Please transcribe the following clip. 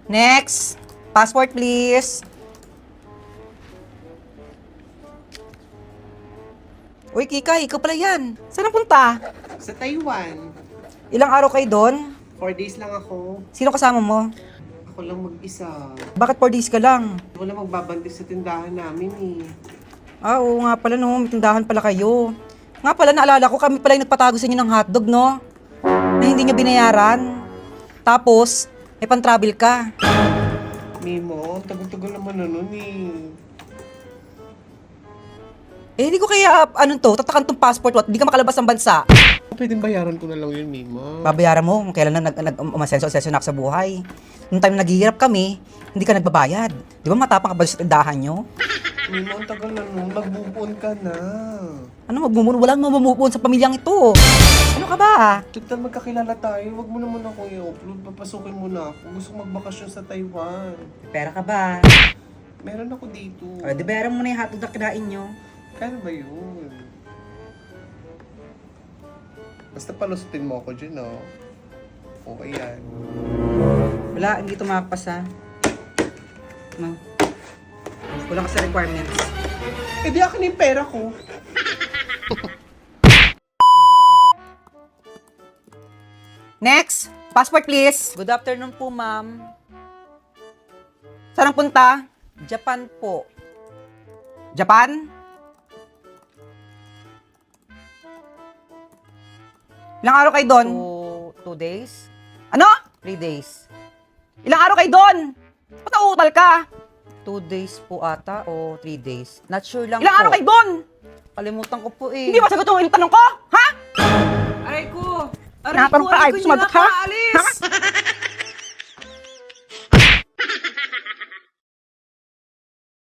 Next. Passport, please. Uy, Kika, ikaw pala yan. Saan ang punta? Sa Taiwan. Ilang araw kayo doon? 4 days lang ako. Sino kasama mo? Ako lang mag-isa. Bakit 4 days ka lang? Wala magbabantay sa tindahan namin eh. Ah, oo nga pala no, may tindahan pala kayo. Nga pala, naalala ko, kami pala yung nagpatago sa inyo ng hotdog, no? Na hindi nyo binayaran. Tapos, may pan-travel ka. Mimo, tagal-tagal naman na nun eh. Eh, hindi ko kaya, tatakan tong passport mo at hindi ka makalabas ng bansa. Pwedeng bayaran ko na lang yun, Mimo. Babayaran mo kung kailan na umasenso-asenso na ako sa buhay. Nung time na naghihirap kami, hindi ka nagbabayad. Di ba matapang ka ba sa tindahan nyo? Mimo, ang tagal na nun. Mag-move ka na. Ano magmumuno? Walang mamumupuan sa pamilyang ito. Ano ka ba? Total magkakilala tayo. Huwag mo naman ako i-upload. Papasukin mo na ako. Gusto kong magbakasyon sa Taiwan. Pera ka ba? Meron ako dito. O, di bayaran mo na yung hotdog na kinain nyo. Kano ba yun? Basta palusutin mo ako dyan, no? Okay yan. Wala, hindi ito makakapasa. No. Wala ka sa requirements. Eh di akin yung pera ko. Next! Passport please! Good afternoon po, ma'am. Saan ang punta? Japan po. Japan? Ilang araw kayo doon? 2 days. Ano? 3 days. Ilang araw kayo doon? Ba't nauutal ka? 2 days po ata o 3 days. Not sure lang Ilang po. araw kayo doon? Kalimutan ko po eh. Hindi masagot yung tanong ko? Ha? Aray ko! Tinatanong ka, ay, hindi ko sumagot na ka? nakaalis! Ha?